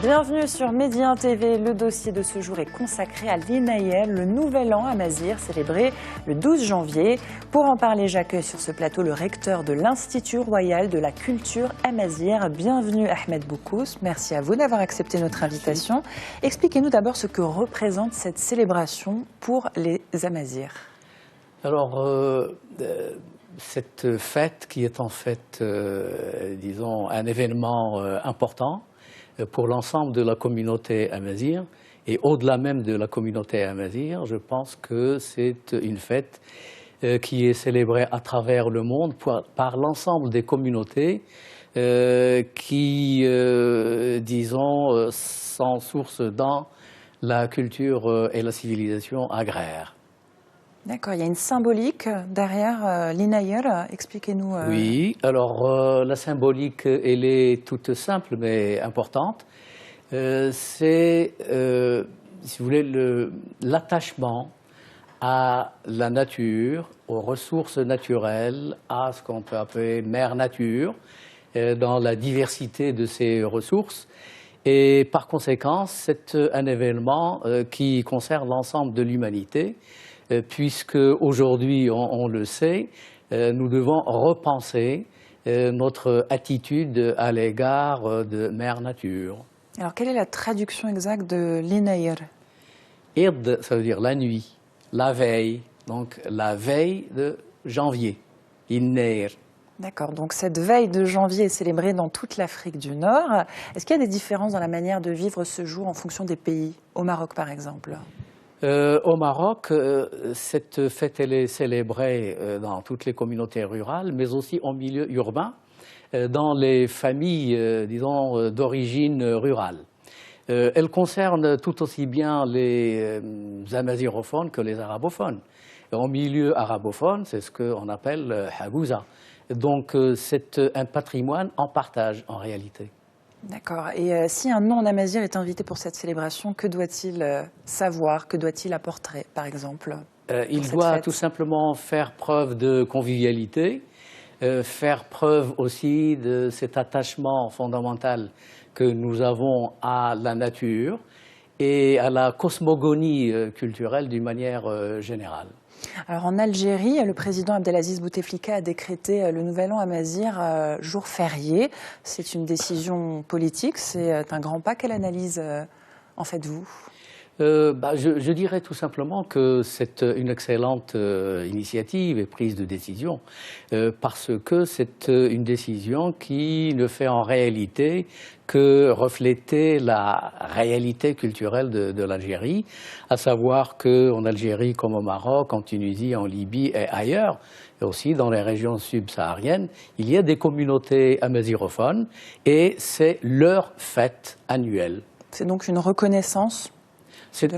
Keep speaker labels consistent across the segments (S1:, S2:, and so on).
S1: Bienvenue sur Médien TV. Le dossier de ce jour est consacré à l'Inayel, le nouvel an amazigh célébré le 12 janvier. Pour en parler, j'accueille sur ce plateau le recteur de l'Institut royal de la culture amazighe. Bienvenue Ahmed Boukous. Merci à vous d'avoir accepté notre invitation. Expliquez-nous d'abord ce que représente cette célébration pour les Amazighs.
S2: Alors, cette fête qui est en fait, disons, un événement important pour l'ensemble de la communauté amazigh et au-delà même de la communauté amazigh, je pense que c'est une fête qui est célébrée à travers le monde par l'ensemble des communautés qui, disons, sont source dans la culture et la civilisation agraire.
S1: D'accord, il y a une symbolique derrière l'Inayel, expliquez-nous.
S2: Oui, alors la symbolique, elle est toute simple mais importante. C'est, si vous voulez, l'attachement à la nature, aux ressources naturelles, à ce qu'on peut appeler mère nature, dans la diversité de ces ressources. Et par conséquent, c'est un événement qui concerne l'ensemble de l'humanité, puisque aujourd'hui, on le sait, nous devons repenser notre attitude à l'égard de mère nature.
S1: Alors, quelle est la traduction exacte de l'Inayel?
S2: Ird, ça veut dire la nuit, la veille, donc la veille de janvier, Inayr.
S1: D'accord, donc cette veille de janvier est célébrée dans toute l'Afrique du Nord. Est-ce qu'il y a des différences dans la manière de vivre ce jour en fonction des pays? Au Maroc, par exemple?
S2: Au Maroc, cette fête elle est célébrée dans toutes les communautés rurales, mais aussi en milieu urbain, dans les familles, disons, d'origine rurale. Elle concerne tout aussi bien les amazigrophones que les arabophones. En milieu arabophone, c'est ce qu'on appelle Hagouza. Donc c'est un patrimoine en partage en réalité.
S1: D'accord. Et si un non-amazigh est invité pour cette célébration, que doit-il savoir, que doit-il apporter, par exemple?
S2: Il doit tout simplement faire preuve de convivialité, faire preuve aussi de cet attachement fondamental que nous avons à la nature et à la cosmogonie culturelle d'une manière générale.
S1: Alors en Algérie, le président Abdelaziz Bouteflika a décrété le Nouvel An amazigh jour férié. C'est une décision politique, c'est un grand pas. Quelle analyse en faites-vous?
S2: Je dirais tout simplement que c'est une excellente initiative et prise de décision parce que c'est une décision qui ne fait en réalité que refléter la réalité culturelle de l'Algérie, à savoir qu'en Algérie comme au Maroc, en Tunisie, en Libye et ailleurs, et aussi dans les régions subsahariennes, il y a des communautés amazigrophones et c'est leur fête annuelle.
S1: C'est donc une reconnaissance?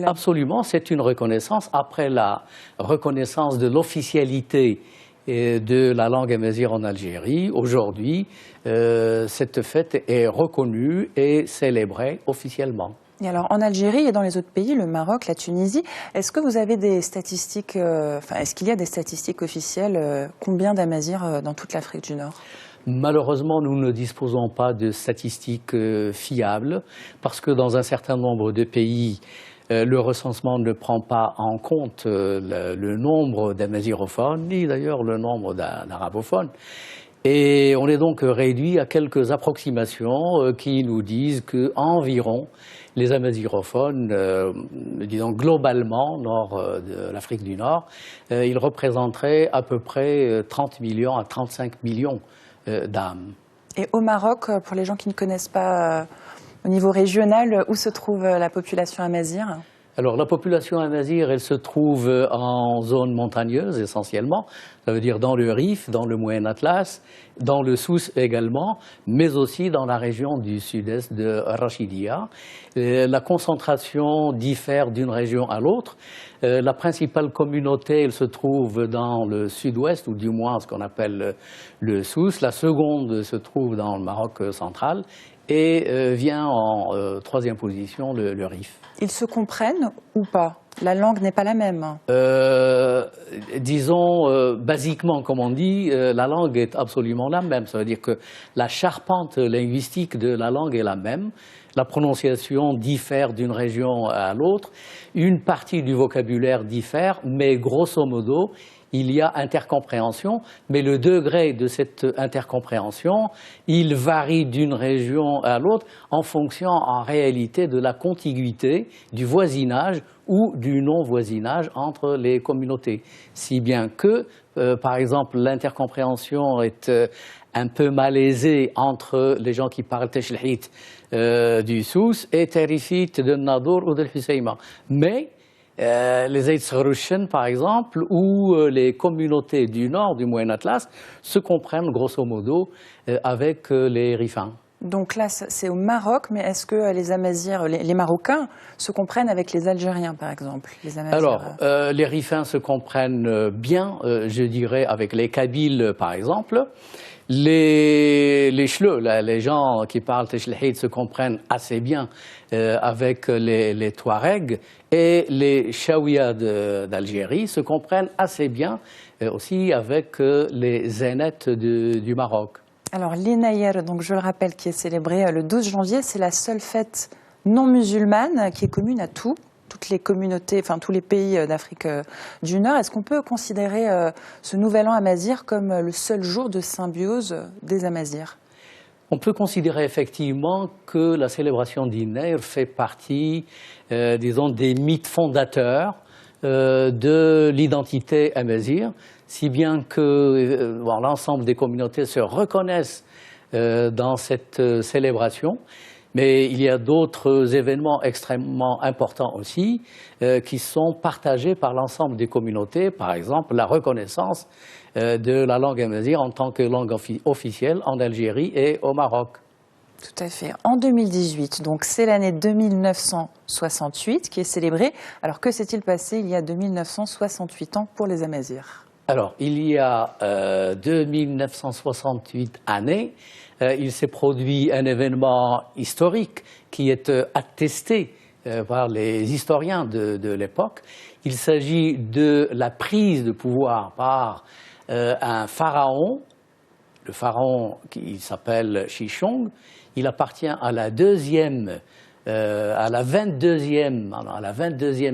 S2: Absolument, c'est une reconnaissance. Après la reconnaissance de l'officialité de la langue amazigh en Algérie, aujourd'hui, cette fête est reconnue et célébrée officiellement.
S1: Et alors, en Algérie et dans les autres pays, le Maroc, la Tunisie, est-ce que vous avez des statistiques, est-ce qu'il y a des statistiques officielles, combien d'amazighs dans toute l'Afrique du Nord?
S2: Malheureusement, nous ne disposons pas de statistiques fiables parce que dans un certain nombre de pays, le recensement ne prend pas en compte le nombre d'amazigrophones, ni d'ailleurs le nombre d'arabophones. Et on est donc réduit à quelques approximations qui nous disent qu'environ les amazigrophones, disons globalement, nord de l'Afrique du Nord, ils représenteraient à peu près 30 millions à 35 millions d'âmes.
S1: Et au Maroc, pour les gens qui ne connaissent pas au niveau régional, où se trouve la population amazigh?
S2: Alors la population amazigh, elle se trouve en zone montagneuse essentiellement, ça veut dire dans le Rif, dans le Moyen Atlas, dans le Souss également, mais aussi dans la région du sud-est de Rachidia. La concentration diffère d'une région à l'autre. La principale communauté, elle se trouve dans le sud-ouest, ou du moins ce qu'on appelle le Souss. La seconde se trouve dans le Maroc central. Et vient en troisième position le Rif.
S1: Ils se comprennent ou pas La langue n'est pas la même.
S2: Disons, basiquement, comme on dit, la langue est absolument la même. Ça veut dire que la charpente linguistique de la langue est la même. La prononciation diffère d'une région à l'autre. Une partie du vocabulaire diffère, mais grosso modo, il y a intercompréhension. Mais le degré de cette intercompréhension, il varie d'une région à l'autre en fonction, en réalité, de la contiguïté, du voisinage ou du non-voisinage entre les communautés. Si bien que, par exemple, l'intercompréhension est un peu malaisée entre les gens qui parlent Teshlhit du Souss et Terifit de Nadour ou de Husseima. Mais les Aït-Sgharouchen, par exemple, ou les communautés du nord du Moyen Atlas se comprennent grosso modo avec les Rifins.
S1: Donc là, c'est au Maroc, mais est-ce que les Amazirs, les Marocains, se comprennent avec les Algériens, par exemple, les Amazirs?
S2: Alors, les Rifins se comprennent bien, je dirais, avec les Kabyles, par exemple. Les Chleux, les gens qui parlent Teshlhit se comprennent assez bien avec les Touaregs, et les Chaouia d'Algérie se comprennent assez bien aussi avec les Zénètes du Maroc.
S1: Alors l'Inayer, donc je le rappelle, qui est célébré le 12 janvier, c'est la seule fête non musulmane qui est commune à toutes les communautés, enfin tous les pays d'Afrique du Nord. Est-ce qu'on peut considérer ce nouvel an amazigh comme le seul jour de symbiose des Amazirs?
S2: On peut considérer effectivement que la célébration d'Inayer fait partie, disons, des mythes fondateurs de l'identité amazigh, si bien que l'ensemble des communautés se reconnaissent dans cette célébration. Mais il y a d'autres événements extrêmement importants aussi qui sont partagés par l'ensemble des communautés, par exemple la reconnaissance de la langue amazigh en tant que langue officielle en Algérie et au Maroc.
S1: Tout à fait. En 2018, donc c'est l'année 2968 qui est célébrée. Alors que s'est-il passé il y a 2968 ans pour les Amazirs?
S2: Alors, il y a 2968 années, il s'est produit un événement historique qui est attesté par les historiens de l'époque. Il s'agit de la prise de pouvoir par un pharaon, le pharaon qui s'appelle Shishong. Il appartient à la 22e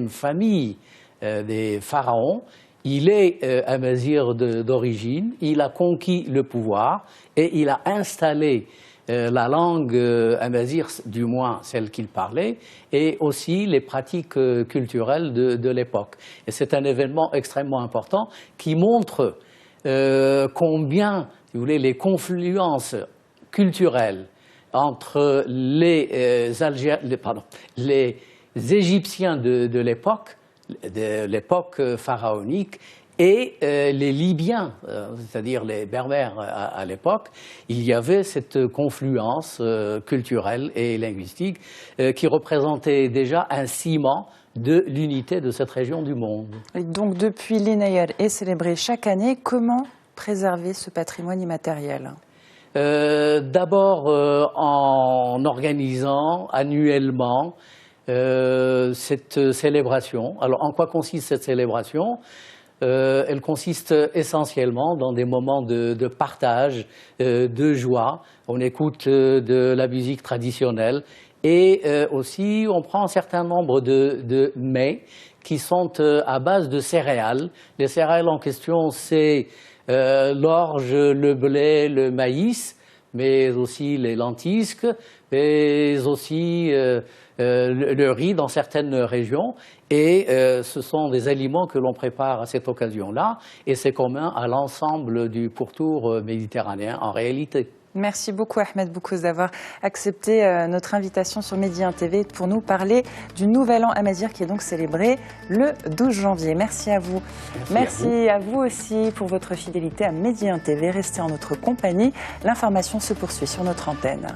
S2: famille des pharaons. Il est amazigh d'origine, il a conquis le pouvoir et il a installé la langue amazigh, du moins celle qu'il parlait, et aussi les pratiques culturelles de l'époque. Et c'est un événement extrêmement important qui montre combien, si vous voulez, les confluences culturelles entre les Égyptiens de l'époque pharaonique et les Libyens, c'est-à-dire les Berbères à l'époque, il y avait cette confluence culturelle et linguistique qui représentait déjà un ciment de l'unité de cette région du monde.
S1: Et donc depuis l'Inayer est célébré chaque année, comment préserver ce patrimoine immatériel?
S2: D'abord en organisant annuellement cette célébration. Alors, en quoi consiste cette célébration? Elle consiste essentiellement dans des moments de partage, de joie. On écoute de la musique traditionnelle et aussi on prend un certain nombre de mets qui sont à base de céréales. Les céréales en question, c'est l'orge, le blé, le maïs, mais aussi les lentisques, mais aussi le riz dans certaines régions. Et ce sont des aliments que l'on prépare à cette occasion-là, et c'est commun à l'ensemble du pourtour méditerranéen en réalité.
S1: Merci beaucoup Ahmed Boukouz d'avoir accepté notre invitation sur Medi 1 TV pour nous parler du Nouvel An amazigh qui est donc célébré le 12 janvier. Merci à vous. Merci à vous aussi pour votre fidélité à Medi 1 TV. Restez en notre compagnie. L'information se poursuit sur notre antenne.